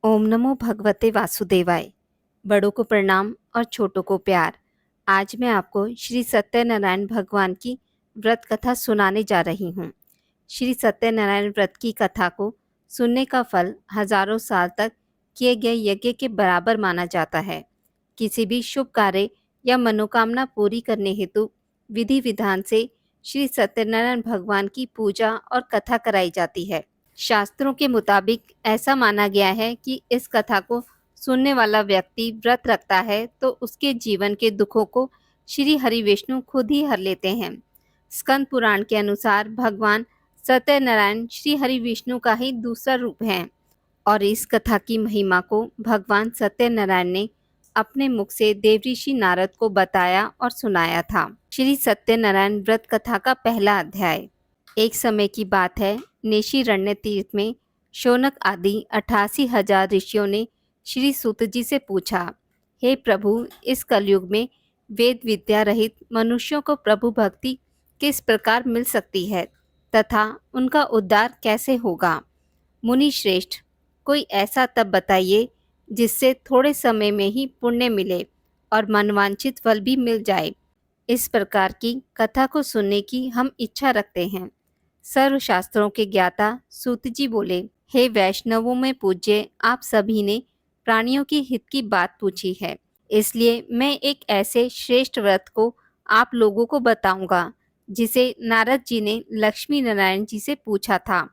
ओम नमो भगवते वासुदेवाय। बड़ों को प्रणाम और छोटों को प्यार। आज मैं आपको श्री सत्यनारायण भगवान की व्रत कथा सुनाने जा रही हूँ। श्री सत्यनारायण व्रत की कथा को सुनने का फल हजारों साल तक किए गए यज्ञ के बराबर माना जाता है। किसी भी शुभ कार्य या मनोकामना पूरी करने हेतु विधि विधान से श्री सत्यनारायण भगवान की पूजा और कथा कराई जाती है। शास्त्रों के मुताबिक ऐसा माना गया है कि इस कथा को सुनने वाला व्यक्ति व्रत रखता है तो उसके जीवन के दुखों को श्री हरि विष्णु खुद ही हर लेते हैं। स्कंद पुराण के अनुसार भगवान सत्यनारायण श्री हरि विष्णु का ही दूसरा रूप है और इस कथा की महिमा को भगवान सत्यनारायण ने अपने मुख से देवऋषि नारद को बताया और सुनाया था। श्री सत्यनारायण व्रत कथा का पहला अध्याय। एक समय की बात है, नेशिरण्य तीर्थ में शौनक आदि 88,000 ऋषियों ने श्री सूत जी से पूछा, हे प्रभु, इस कलयुग में वेद विद्या रहित मनुष्यों को प्रभु भक्ति किस प्रकार मिल सकती है तथा उनका उद्धार कैसे होगा। मुनि श्रेष्ठ, कोई ऐसा तप बताइए जिससे थोड़े समय में ही पुण्य मिले और मनवांछित फल भी मिल जाए। इस प्रकार की कथा को सुनने की हम इच्छा रखते हैं। सर्वशास्त्रों के ज्ञाता सूत जी बोले, हे वैष्णवों में पूज्य, आप सभी ने प्राणियों की हित की बात पूछी है, इसलिए मैं एक ऐसे श्रेष्ठ व्रत को आप लोगों को बताऊंगा जिसे नारद जी ने लक्ष्मी नारायण जी से पूछा था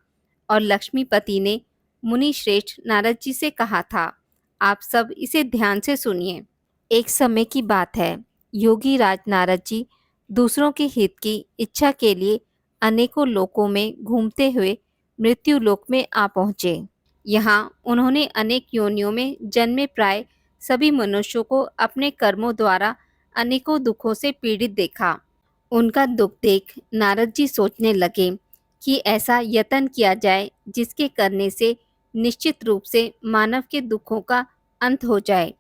और लक्ष्मीपति ने मुनि श्रेष्ठ नारद जी से कहा था। आप सब इसे ध्यान से सुनिए। एक समय की बात है, योगी राज नारद जी दूसरों के हित की इच्छा के लिए अनेकों लोकों में घूमते हुए मृत्यु लोक में आ पहुँचे। यहाँ उन्होंने अनेक योनियों में जन्मे प्राय सभी मनुष्यों को अपने कर्मों द्वारा अनेकों दुखों से पीड़ित देखा। उनका दुख देख नारद जी सोचने लगे कि ऐसा यत्न किया जाए जिसके करने से निश्चित रूप से मानव के दुखों का अंत हो जाए।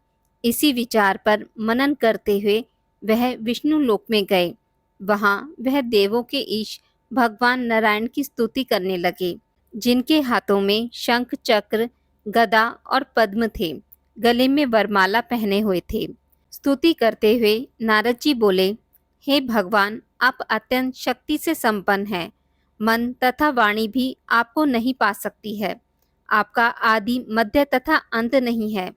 इसी विचार पर मनन करते हुए वह विष्णु लोक में गए। वहां वह देवों के ईश भगवान नारायण की स्तुति करने लगे, जिनके हाथों में शंख चक्र गदा और पद्म थे, गले में वरमाला पहने हुए थे। स्तुति करते हुए नारद जी बोले, हे भगवान, आप अत्यंत शक्ति से संपन्न हैं। मन तथा वाणी भी आपको नहीं पा सकती है। आपका आदि मध्य तथा अंत नहीं है।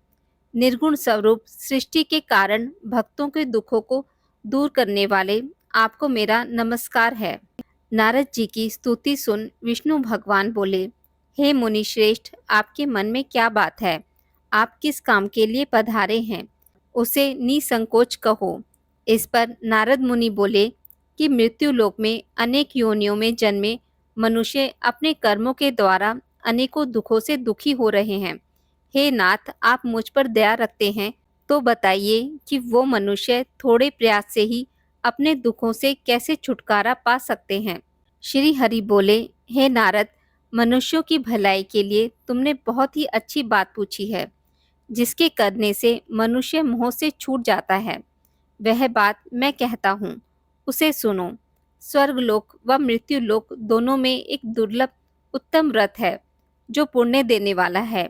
निर्गुण स्वरूप सृष्टि के कारण भक्तों के दुखों को दूर करने वाले आपको मेरा नमस्कार है। नारद जी की स्तुति सुन विष्णु भगवान बोले, हे मुनि श्रेष्ठ, आपके मन में क्या बात है? आप किस काम के लिए पधारे हैं, उसे निसंकोच कहो। इस पर नारद मुनि बोले कि मृत्यु लोक में अनेक योनियों में जन्मे मनुष्य अपने कर्मों के द्वारा अनेकों दुखों से दुखी हो रहे हैं। हे नाथ, आप मुझ पर दया रखते हैं तो बताइए कि वो मनुष्य थोड़े प्रयास से ही अपने दुखों से कैसे छुटकारा पा सकते हैं। श्री हरि बोले, हे नारद, मनुष्यों की भलाई के लिए तुमने बहुत ही अच्छी बात पूछी है, जिसके करने से मनुष्य मोह से छूट जाता है। वह बात मैं कहता हूँ, उसे सुनो। स्वर्गलोक व मृत्युलोक दोनों में एक दुर्लभ उत्तम व्रत है जो पुण्य देने वाला है।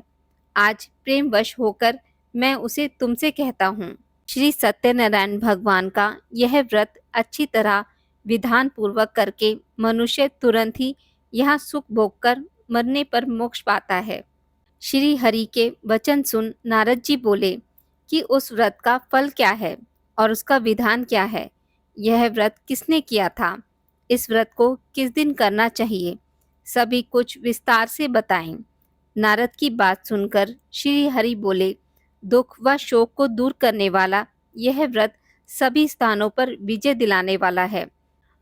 आज प्रेमवश होकर मैं उसे तुमसे कहता हूँ। श्री सत्यनारायण भगवान का यह व्रत अच्छी तरह विधान पूर्वक करके मनुष्य तुरंत ही यहाँ सुख भोग कर मरने पर मोक्ष पाता है। श्री हरि के वचन सुन नारद जी बोले कि उस व्रत का फल क्या है और उसका विधान क्या है। यह व्रत किसने किया था, इस व्रत को किस दिन करना चाहिए, सभी कुछ विस्तार से बताएं। नारद की बात सुनकर श्री हरि बोले, दुख व शोक को दूर करने वाला यह व्रत सभी स्थानों पर विजय दिलाने वाला है।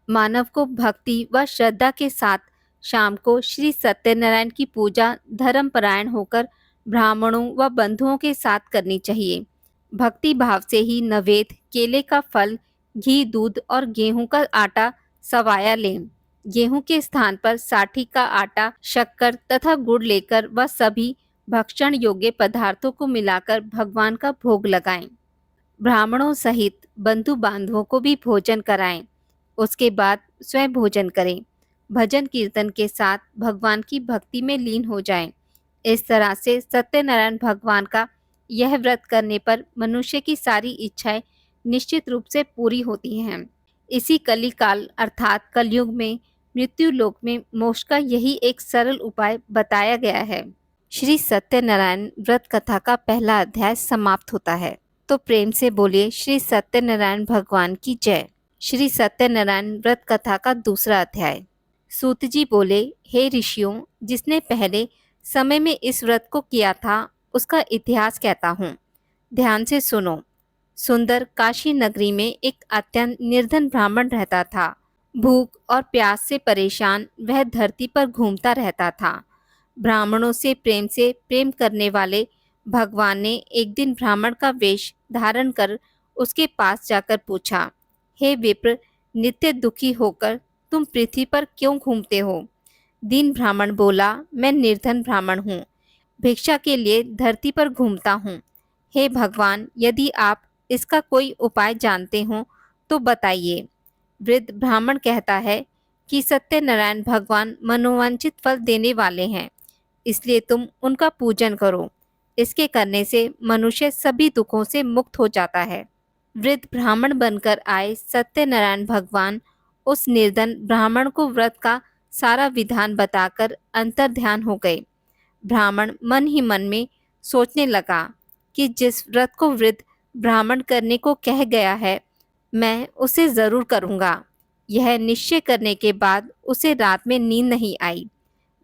मानव को भक्ति व श्रद्धा के साथ शाम को श्री सत्यनारायण की पूजा धर्मपरायण होकर ब्राह्मणों व बंधुओं के साथ करनी चाहिए। भक्ति भाव से ही नवेद, केले का फल, घी, दूध और गेहूं का आटा सवाया लें। गेहूं के स्थान पर साठी का आटा, शक्कर तथा गुड़ लेकर वह सभी भक्षण योग्य पदार्थों को मिलाकर भगवान का भोग लगाएं। ब्राह्मणों सहित बंधु बांधवों को भी भोजन कराएं। उसके बाद स्वयं भोजन करें। भजन कीर्तन के साथ भगवान की भक्ति में लीन हो जाएं। इस तरह से सत्यनारायण भगवान का यह व्रत करने पर मनुष्य की सारी इच्छाएं निश्चित रूप से पूरी होती हैं। इसी कलिकाल अर्थात कलयुग में मृत्यु लोक में मोक्ष का यही एक सरल उपाय बताया गया है। श्री सत्यनारायण व्रत कथा का पहला अध्याय समाप्त होता है। तो प्रेम से बोलिए श्री सत्यनारायण भगवान की जय। श्री सत्यनारायण व्रत कथा का दूसरा अध्याय। सूत जी बोले, हे ऋषियों, जिसने पहले समय में इस व्रत को किया था उसका इतिहास कहता हूँ। ध्यान से सुनो। सुंदर काशी नगरी में एक अत्यंत निर्धन ब्राह्मण रहता था। भूख और प्यास से परेशान वह धरती पर घूमता रहता था। ब्राह्मणों से प्रेम करने वाले भगवान ने एक दिन ब्राह्मण का वेश धारण कर उसके पास जाकर पूछा, हे विप्र, नित्य दुखी होकर तुम पृथ्वी पर क्यों घूमते हो? दीन ब्राह्मण बोला, मैं निर्धन ब्राह्मण हूँ, भिक्षा के लिए धरती पर घूमता हूँ। हे भगवान, यदि आप इसका कोई उपाय जानते हो तो बताइए। वृद्ध ब्राह्मण कहता है कि सत्यनारायण भगवान मनोवांछित फल देने वाले हैं, इसलिए तुम उनका पूजन करो। इसके करने से मनुष्य सभी दुखों से मुक्त हो जाता है। वृद्ध ब्राह्मण बनकर आए सत्यनारायण भगवान उस निर्धन ब्राह्मण को व्रत का सारा विधान बताकर अंतर्ध्यान हो गए। ब्राह्मण मन ही मन में सोचने लगा कि जिस व्रत को वृद्ध ब्राह्मण करने को कह गया है, मैं उसे जरूर करूँगा। यह निश्चय करने के बाद उसे रात में नींद नहीं आई।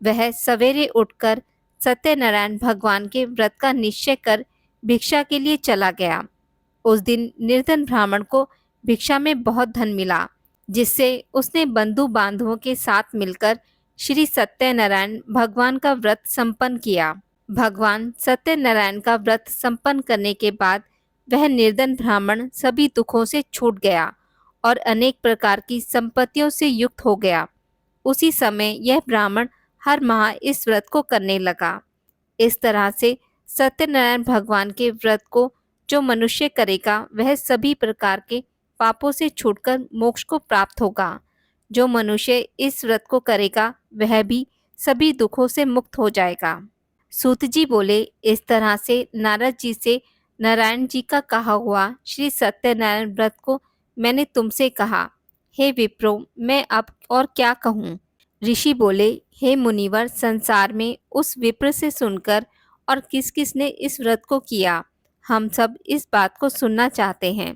वह सवेरे उठकर सत्यनारायण भगवान के व्रत का निश्चय कर भिक्षा के लिए चला गया। उस दिन निर्धन ब्राह्मण को भिक्षा में बहुत धन मिला, जिससे उसने बंधु बांधवों के साथ मिलकर श्री सत्यनारायण भगवान का व्रत संपन्न किया। भगवान सत्यनारायण का व्रत संपन्न करने के बाद वह निर्धन ब्राह्मण सभी दुखों से छूट गया और अनेक प्रकार की संपत्तियों से युक्त हो गया। उसी समय यह ब्राह्मण हर माह इस व्रत को करने लगा। इस तरह से सत्यनारायण भगवान के व्रत को जो मनुष्य करेगा वह सभी प्रकार के पापों से छूटकर मोक्ष को प्राप्त होगा। जो मनुष्य इस व्रत को करेगा वह भी सभी दुखों से मुक्त हो जाएगा। सूत जी बोले, इस तरह से नारद जी से नारायण जी का कहा हुआ श्री सत्यनारायण व्रत को मैंने तुमसे कहा। हे विप्रो, मैं अब और क्या कहूँ? ऋषि बोले, हे मुनिवर, संसार में उस विप्र से सुनकर और किस किस ने इस व्रत को किया, हम सब इस बात को सुनना चाहते हैं।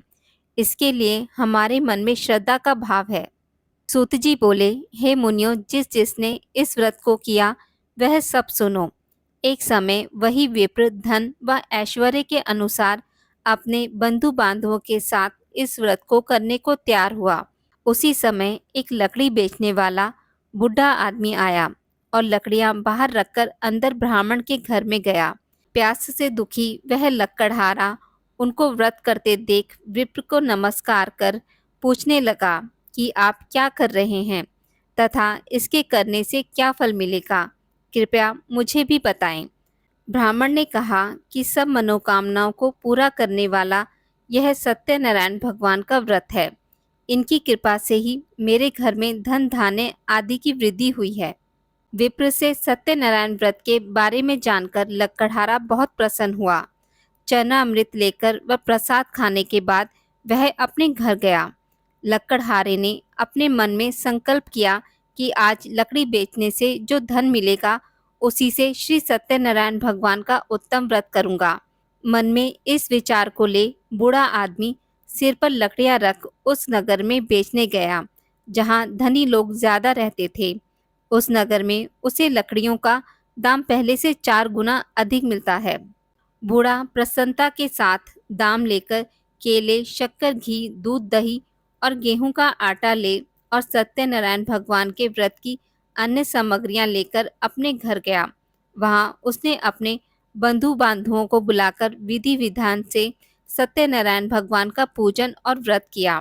इसके लिए हमारे मन में श्रद्धा का भाव है। सूत जी बोले, हे मुनियों, जिस जिसने इस व्रत को किया वह सब सुनो। एक समय वही विप्र धन व ऐश्वर्य के अनुसार अपने बंधु बांधवों के साथ इस व्रत को करने को तैयार हुआ। उसी समय एक लकड़ी बेचने वाला बूढ़ा आदमी आया और लकड़ियां बाहर रखकर अंदर ब्राह्मण के घर में गया। प्यास से दुखी वह लकड़हारा उनको व्रत करते देख विप्र को नमस्कार कर पूछने लगा कि आप क्या कर रहे हैं तथा इसके करने से क्या फल मिलेगा, कृपया मुझे भी बताएं। ब्राह्मण ने कहा कि सब मनोकामनाओं को पूरा करने वाला यह सत्यनारायण भगवान का व्रत है। इनकी कृपा से ही मेरे घर में धन धान्य आदि की वृद्धि हुई है। विप्र से सत्यनारायण व्रत के बारे में जानकर लकड़हारा बहुत प्रसन्न हुआ। चना अमृत लेकर व प्रसाद खाने के बाद वह अपने घर गया। लकड़हारे ने अपने मन में संकल्प किया कि आज लकड़ी बेचने से जो धन मिलेगा उसी से श्री सत्यनारायण भगवान का उत्तम व्रत करूंगा। मन में इस विचार को ले बूढ़ा आदमी सिर पर लकड़ियां रख उस नगर में बेचने गया जहां धनी लोग ज्यादा रहते थे। उस नगर में उसे लकड़ियों का दाम पहले से 4 गुना अधिक मिलता है। बूढ़ा प्रसन्नता के साथ दाम लेकर केले, शक्कर, घी, दूध, दही और गेहूं का आटा ले और सत्यनारायण भगवान के व्रत की अन्य सामग्रियां लेकर अपने घर गया। वहां उसने अपने बंधु बांधवों को बुलाकर विधि विधान से सत्यनारायण भगवान का पूजन और व्रत किया।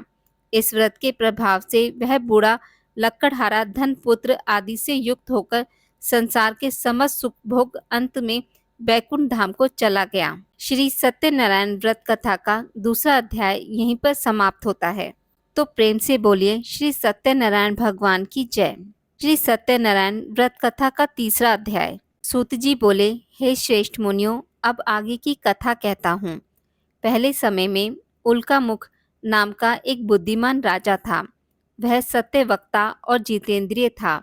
इस व्रत के प्रभाव से वह बूढ़ा लकड़हारा धन पुत्र आदि से युक्त होकर संसार के समस्त सुख भोग अंत में बैकुंठ धाम को चला गया। श्री सत्यनारायण व्रत कथा का दूसरा अध्याय यहीं पर समाप्त होता है। तो प्रेम से बोलिए श्री सत्यनारायण भगवान की जय। श्री सत्यनारायण व्रत कथा का तीसरा अध्याय। सूत जी बोले, हे श्रेष्ठ मुनियों, अब आगे की कथा कहता हूँ। पहले समय में उल्कामुख नाम का एक बुद्धिमान राजा था। वह सत्यवक्ता और जितेंद्रिय था।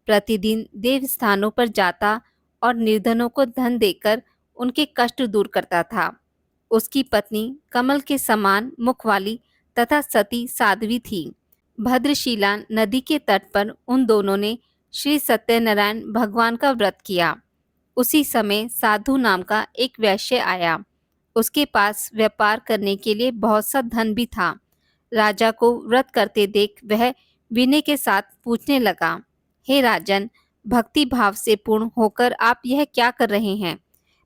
प्रतिदिन देव स्थानों पर जाता और निर्धनों को धन देकर उनके कष्ट दूर करता था। उसकी पत्नी कमल के समान मुख वाली तथा सती साध्वी थी। भद्रशिला नदी के तट पर उन दोनों ने श्री सत्यनारायण भगवान का व्रत किया। उसी समय साधु नाम का एक वैश्य आया। उसके पास व्यापार करने के लिए बहुत सा धन भी था। राजा को व्रत करते देख वह विनय के साथ पूछने लगा, हे राजन, भक्ति भाव से पूर्ण होकर आप यह क्या कर रहे हैं?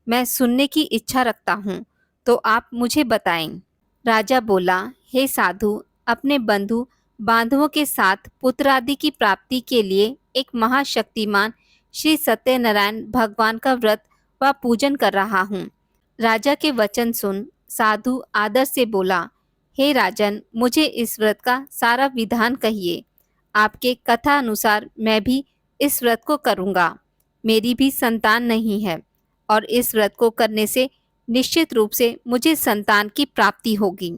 मैं सुनने की इच्छा रखता हूँ, तो आप मुझे बताएं। राजा बोला, हे साधु, अपने बंधु बांधवों के साथ पुत्र आदि की प्राप्ति के लिए एक महाशक्तिमान श्री सत्यनारायण भगवान का व्रत व पूजन कर रहा हूँ। राजा के वचन सुन साधु आदर से बोला, हे राजन, मुझे इस व्रत का सारा विधान कहिए। आपके कथा अनुसार मैं भी इस व्रत को करूँगा। मेरी भी संतान नहीं है और इस व्रत को करने से निश्चित रूप से मुझे संतान की प्राप्ति होगी।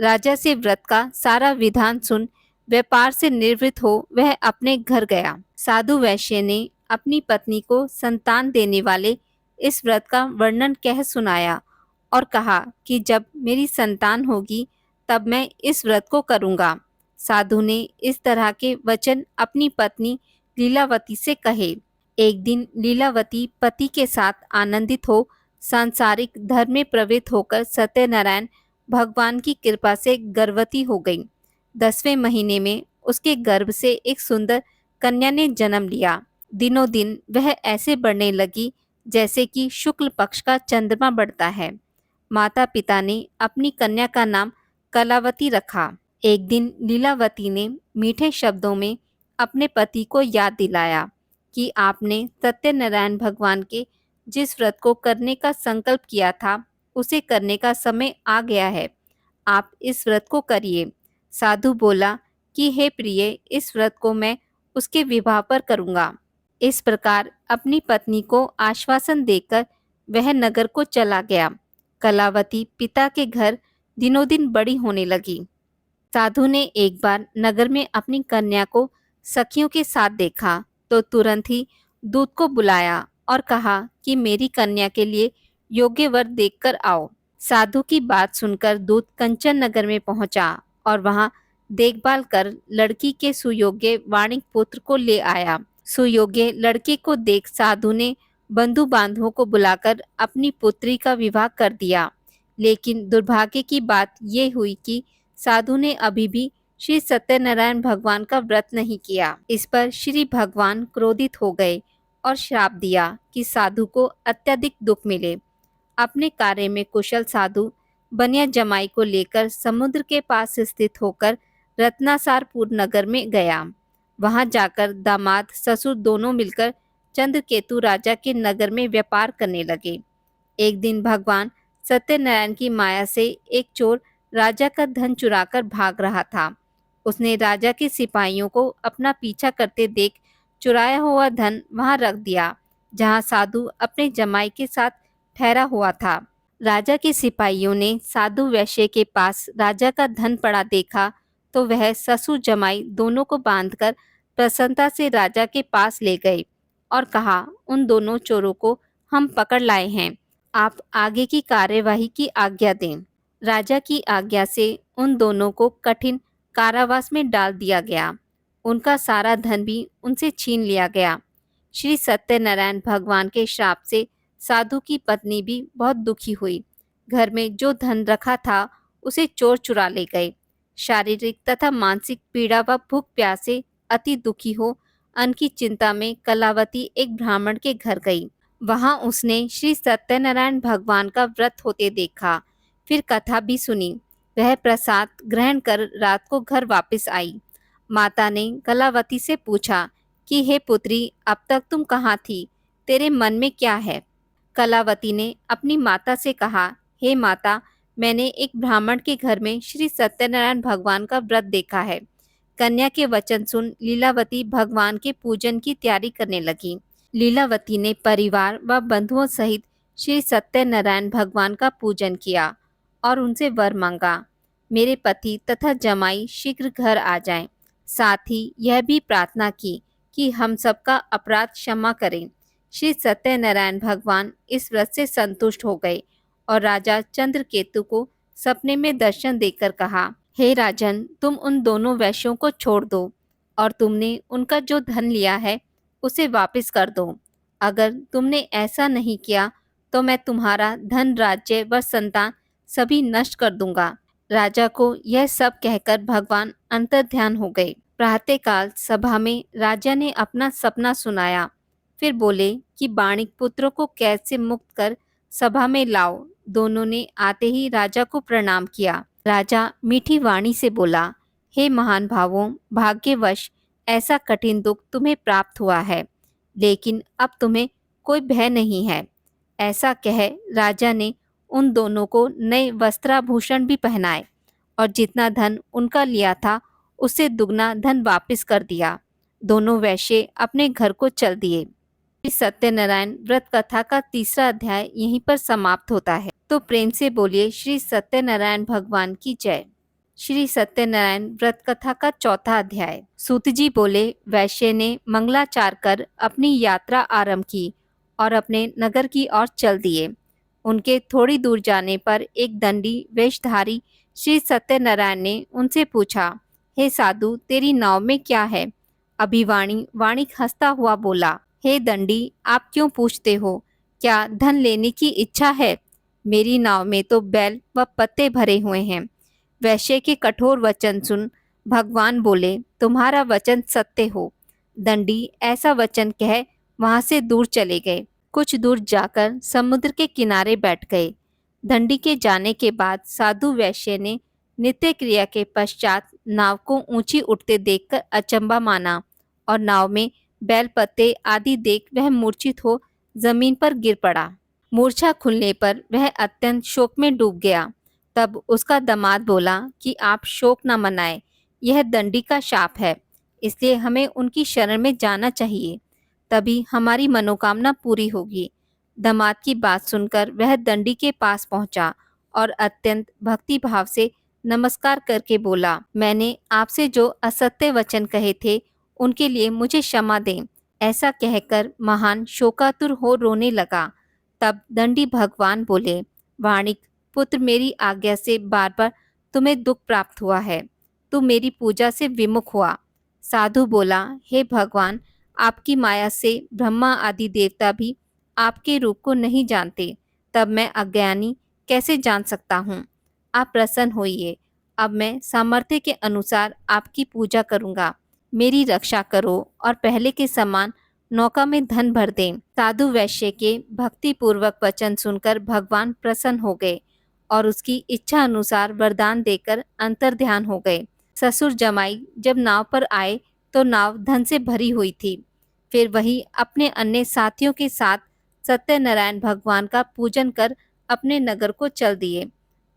राजा से व्रत का सारा विधान सुन व्यापार से निवृत्त हो वह अपने घर गया। साधु वैश्य ने अपनी पत्नी को संतान देने वाले इस व्रत का वर्णन कह सुनाया और कहा कि जब मेरी संतान होगी तब मैं इस व्रत को करूँगा। साधु ने इस तरह के वचन अपनी पत्नी लीलावती से कहे। एक दिन लीलावती पति के साथ आनंदित हो सांसारिक धर्म में प्रवृत्त होकर सत्यनारायण भगवान की कृपा से गर्भवती हो गई। 10वें महीने में उसके गर्भ से एक सुंदर कन्या ने जन्म लिया। दिनों दिन वह ऐसे बढ़ने लगी जैसे कि शुक्ल पक्ष का चंद्रमा बढ़ता है। माता पिता ने अपनी कन्या का नाम कलावती रखा। एक दिन लीलावती ने मीठे शब्दों में अपने पति को याद दिलाया कि आपने सत्यनारायण भगवान के जिस व्रत को करने का संकल्प किया था उसे करने का समय आ गया है। आप इस व्रत को करिए। साधु बोला कि हे प्रिय, इस व्रत को मैं उसके विवाह पर करूँगा। इस प्रकार अपनी पत्नी को आश्वासन देकर वह नगर को चला गया। कलावती पिता के घर दिनों दिन बड़ी होने लगी। साधु ने एक बार नगर में अपनी कन्या को सखियों के साथ देखा तो तुरंत ही दूत को बुलाया और कहा कि मेरी कन्या के लिए योग्य वर देखकर आओ। साधु की बात सुनकर दूत कंचन नगर में पहुंचा और वहां देखभाल कर लड़की के सुयोग्य वाणिक पुत्र को ले आया। सुयोग्य लड़के को देख साधु ने बंधु बांधवों को बुलाकर अपनी पुत्री का विवाह कर दिया। लेकिन दुर्भाग्य की बात ये हुई कि साधु ने अभी भी श्री सत्यनारायण भगवान का व्रत नहीं किया। इस पर श्री भगवान क्रोधित हो गए और श्राप दिया कि साधु को अत्यधिक दुख मिले। अपने कार्य में कुशल साधु बनिया जमाई को लेकर समुद्र के पास स्थित होकर रत्नासारपुर नगर में गया। वहां जाकर दामाद ससुर दोनों मिलकर चंद्रकेतु राजा के नगर में व्यापार करने लगे। एक दिन भगवान सत्यनारायण की माया से एक चोर राजा का धन चुराकर भाग रहा था। उसने राजा के सिपाहियों को अपना पीछा करते देख चुराया हुआ धन वहां रख दिया जहां साधु अपने जमाई के साथ ठहरा हुआ था। राजा के सिपाहियों ने साधु वैश्य के पास राजा का धन पड़ा देखा तो वह ससुर जमाई दोनों को बांधकर प्रसन्नता से राजा के पास ले गए और कहा, उन दोनों चोरों को हम पकड़ लाए हैं, आप आगे की कार्यवाही की आज्ञा दें। राजा की आज्ञा से उन दोनों को कठिन कारावास में डाल दिया गया। उनका सारा धन भी उनसे छीन लिया गया। श्री सत्यनारायण भगवान के श्राप से साधु की पत्नी भी बहुत दुखी हुई। घर में जो धन रखा था उसे चोर चुरा ले गए। शारीरिक तथा मानसिक पीड़ा व भूख प्यास से अति दुखी हो अन्न की चिंता में कलावती एक ब्राह्मण के घर गई। वहां उसने श्री सत्यनारायण भगवान का व्रत होते देखा। फिर कथा भी सुनी। वह प्रसाद ग्रहण कर रात को घर वापस आई। माता ने कलावती से पूछा कि हे पुत्री, अब तक तुम कहाँ थी? तेरे मन में क्या है? कलावती ने अपनी माता से कहा, हे माता, मैंने एक ब्राह्मण के घर में श्री सत्यनारायण भगवान का व्रत देखा है। कन्या के वचन सुन लीलावती भगवान के पूजन की तैयारी करने लगी। लीलावती ने परिवार व बंधुओं सहित श्री सत्यनारायण भगवान का पूजन किया और उनसे वर मांगा, मेरे पति तथा जमाई शीघ्र घर आ जाएं। साथ ही यह भी प्रार्थना की कि हम सबका अपराध क्षमा करें। श्री सत्यनारायण भगवान इस व्रत से संतुष्ट हो गए और राजा चंद्रकेतु को सपने में दर्शन देकर कहा, हे राजन, तुम उन दोनों वैश्यों को छोड़ दो और तुमने उनका जो धन लिया है उसे वापस कर दो। अगर तुमने ऐसा नहीं किया तो मैं तुम्हारा धन, राज्य व संतान सभी नष्ट कर दूंगा। राजा को यह सब कहकर भगवान अंतर्ध्यान हो गए। प्रातःकाल सभा में राजा ने अपना सपना सुनाया। फिर बोले कि बाणिक पुत्रों को कैद से मुक्त कर सभा में लाओ। दोनों ने आते ही राजा को प्रणाम किया। राजा मीठी वाणी से बोला, हे महान भावों, भाग्यवश ऐसा कठिन दुख तुम्हें प्राप्त हुआ है, लेकिन अब तुम्हें कोई भय नहीं है। ऐसा कह राजा ने उन दोनों को नए वस्त्राभूषण भी पहनाए और जितना धन उनका लिया था उससे दुगना धन वापस कर दिया। दोनों वैश्य अपने घर को चल दिए। श्री सत्यनारायण व्रत कथा का तीसरा अध्याय यहीं पर समाप्त होता है। तो प्रेम से बोलिए श्री सत्यनारायण भगवान की जय। श्री सत्यनारायण व्रत कथा का चौथा अध्याय। सूत जी बोले, वैश्य ने मंगलाचार कर अपनी यात्रा आरंभ की और अपने नगर की ओर चल दिए। उनके थोड़ी दूर जाने पर एक दंडी वेशधारी श्री सत्यनारायण ने उनसे पूछा, हे साधु, तेरी नाव में क्या है? अभिवाणी वाणिक हंसता हुआ बोला, हे दंडी, आप क्यों पूछते हो? क्या धन लेने की इच्छा है? मेरी नाव में तो बैल व पत्ते भरे हुए हैं। वैश्य के कठोर वचन सुन भगवान बोले, तुम्हारा वचन सत्य हो। दंडी ऐसा वचन कह वहां से दूर चले गए। कुछ दूर जाकर समुद्र के किनारे बैठ गए। दंडी के जाने के बाद साधु वैश्य ने नित्य क्रिया के पश्चात नाव को ऊंची उठते देखकर अचंबा माना और नाव में बैल पत्ते आदि देख वह मूर्छित हो जमीन पर गिर पड़ा। मूर्छा खुलने पर वह अत्यंत शोक में डूब गया। तब उसका दामाद बोला कि आप शोक न मनाएं, यह दंडी का शाप है, इसलिए हमें उनकी शरण में जाना चाहिए, तभी हमारी मनोकामना पूरी होगी। दामाद की बात सुनकर वह दंडी के पास पहुंचा और अत्यंत भक्ति भाव से नमस्कार करके बोला, मैंने आपसे जो असत्य वचन कहे थे उनके लिए मुझे क्षमा दें। ऐसा कहकर महान शोकातुर हो रोने लगा। तब दंडी भगवान बोले, वाणिक पुत्र, मेरी आज्ञा से बार बार तुम्हें दुख प्राप्त हुआ है। तू मेरी पूजा से विमुख हुआ। साधु बोला, हे भगवान, आपकी माया से ब्रह्मा आदि देवता भी आपके रूप को नहीं जानते, तब मैं अज्ञानी कैसे जान सकता हूँ? आप प्रसन्न होइए। अब मैं सामर्थ्य के अनुसार आपकी पूजा करूँगा। मेरी रक्षा करो और पहले के समान नौका में धन भर दें। साधु वैश्य के भक्ति पूर्वक वचन सुनकर भगवान प्रसन्न हो गए और उसकी इच्छा अनुसार वरदान देकर अंतर्ध्यान हो गए। ससुर जमाई जब नाव पर आए तो नाव धन से भरी हुई थी। फिर वही अपने अन्य साथियों के साथ सत्यनारायण भगवान का पूजन कर अपने नगर को चल दिए।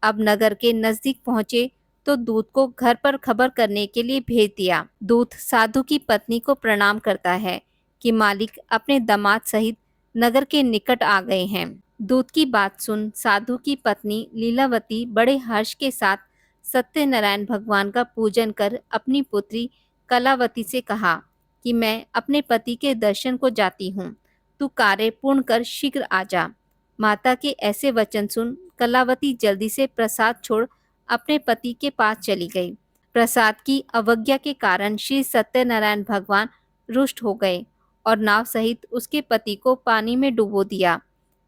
अब नगर के नजदीक पहुंचे तो दूत को घर पर खबर करने के लिए भेज दिया। दूत साधु की पत्नी को प्रणाम करता है कि मालिक अपने दामाद सहित नगर के निकट आ गए हैं। दूत की बात सुन साधु की पत्नी लीलावती बड़े हर्ष के साथ सत्यनारायण भगवान का पूजन कर अपनी पुत्री कलावती से कहा कि मैं अपने पति के दर्शन को जाती हूँ, तू कार्य पूर्ण कर शीघ्र आ जा। माता के ऐसे वचन सुन कलावती जल्दी से प्रसाद छोड़ अपने पति के पास चली गई। प्रसाद की अवज्ञा के कारण श्री सत्यनारायण भगवान रुष्ट हो गए और नाव सहित उसके पति को पानी में डुबो दिया।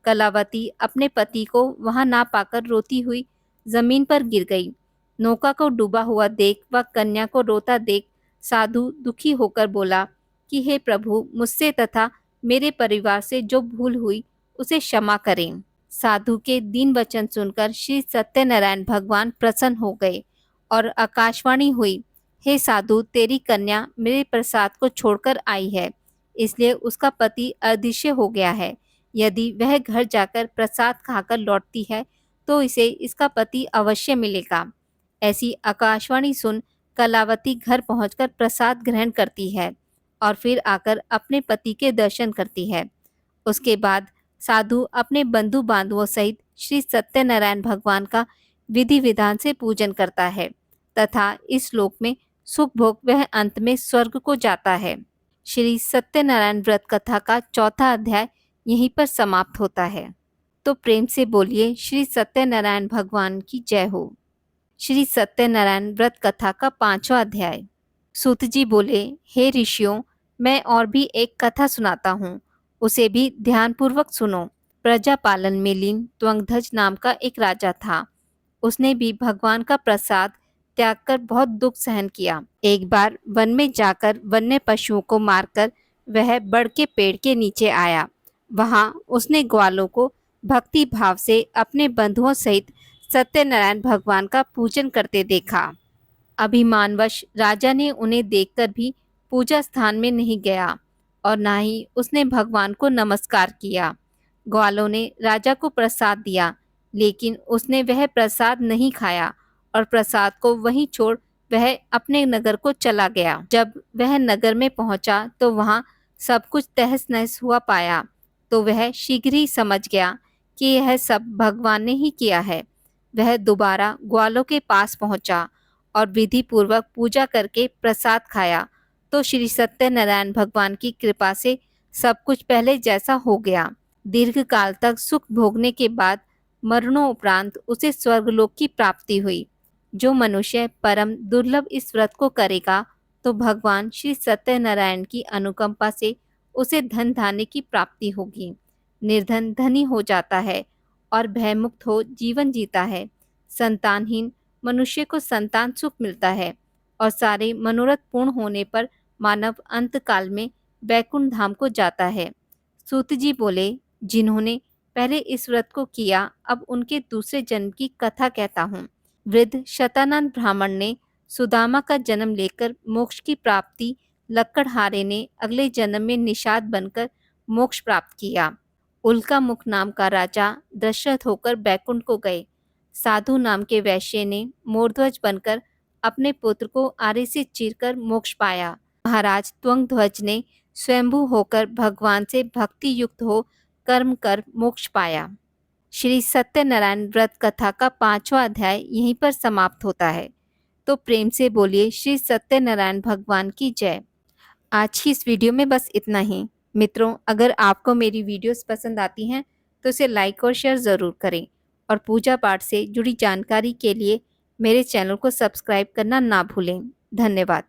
कलावती अपने पति को वहां ना पाकर रोती हुई जमीन पर गिर गई। नौका को डूबा हुआ देख व कन्या को रोता देख साधु दुखी होकर बोला कि हे प्रभु, मुझसे तथा मेरे परिवार से जो भूल हुई उसे क्षमा करें। साधु के दीन वचन सुनकर श्री सत्यनारायण भगवान प्रसन्न हो गए और आकाशवाणी हुई, हे साधु, तेरी कन्या मेरे प्रसाद को छोड़कर आई है, इसलिए उसका पति अदृश्य हो गया है। यदि वह घर जाकर प्रसाद खाकर लौटती है तो इसे इसका पति अवश्य मिलेगा। ऐसी आकाशवाणी सुन कलावती घर पहुंचकर प्रसाद ग्रहण करती है और फिर आकर अपने पति के दर्शन करती है। उसके बाद साधु अपने बंधु बांधवों सहित श्री सत्यनारायण भगवान का विधि विधान से पूजन करता है तथा इस लोक में सुख भोग वह अंत में स्वर्ग को जाता है। श्री सत्यनारायण व्रत कथा का चौथा अध्याय यहीं पर समाप्त होता है। तो प्रेम से बोलिए श्री सत्यनारायण भगवान की जय हो। श्री सत्यनारायण व्रत कथा का पांचवा अध्याय। सूत जी बोले, हे ऋषियों, मैं और भी एक कथा सुनाता हूँ, उसे भी ध्यानपूर्वक सुनो। प्रजा पालन में लीन त्वंगध्वज नाम का एक राजा था। उसने भी भगवान का प्रसाद त्याग कर बहुत दुख सहन किया। एक बार वन में जाकर वन्य पशुओं को मारकर वह बड़ के पेड़ के नीचे आया। वहां उसने ग्वालों को भक्ति भाव से अपने बंधुओं सहित सत्यनारायण भगवान का पूजन करते देखा। अभिमानवश राजा ने उन्हें देखकर भी पूजा स्थान में नहीं गया और ना ही उसने भगवान को नमस्कार किया। ग्वालों ने राजा को प्रसाद दिया, लेकिन उसने वह प्रसाद नहीं खाया और प्रसाद को वहीं छोड़ वह अपने नगर को चला गया। जब वह नगर में पहुंचा तो वहां सब कुछ तहस नहस हुआ पाया, तो वह शीघ्र ही समझ गया कि यह सब भगवान ने ही किया है। वह दोबारा ग्वालों के पास पहुंचा और विधि पूर्वक पूजा करके प्रसाद खाया, तो श्री सत्यनारायण भगवान की कृपा से सब कुछ पहले जैसा हो गया। दीर्घ काल तक सुख भोगने के बाद मरणोपरांत उसे स्वर्गलोक की प्राप्ति हुई। जो मनुष्य परम दुर्लभ इस व्रत को करेगा, तो भगवान श्री सत्यनारायण की अनुकंपा से उसे धन धान्य की प्राप्ति होगी। निर्धन धनी हो जाता है और भयमुक्त हो जीवन जीता है। संतानहीन मनुष्य को संतान सुख मिलता है और सारे मनोरथ पूर्ण होने पर मानव अंत काल में वैकुंठ धाम को जाता है। सूत जी बोले, जिन्होंने पहले इस व्रत को किया, अब उनके दूसरे जन्म की कथा कहता हूँ। वृद्ध शतानंद ब्राह्मण ने सुदामा का जन्म लेकर मोक्ष की प्राप्ति, लक्कड़हारे ने अगले जन्म में निषाद बनकर मोक्ष प्राप्त किया। उल्का मुख नाम का राजा दशरथ होकर बैकुंठ को गए। साधु नाम के वैश्य ने मोरध्वज बनकर अपने पुत्र को आरे से चीरकर मोक्ष पाया। महाराज त्वंगध्वज ने स्वयंभू होकर भगवान से भक्ति युक्त हो कर्म कर मोक्ष पाया। श्री सत्यनारायण व्रत कथा का पांचवा अध्याय यहीं पर समाप्त होता है। तो प्रेम से बोलिए श्री सत्यनारायण भगवान की जय। आज की इस वीडियो में बस इतना ही। मित्रों, अगर आपको मेरी वीडियोस पसंद आती हैं तो इसे लाइक और शेयर ज़रूर करें और पूजा पाठ से जुड़ी जानकारी के लिए मेरे चैनल को सब्सक्राइब करना ना भूलें। धन्यवाद।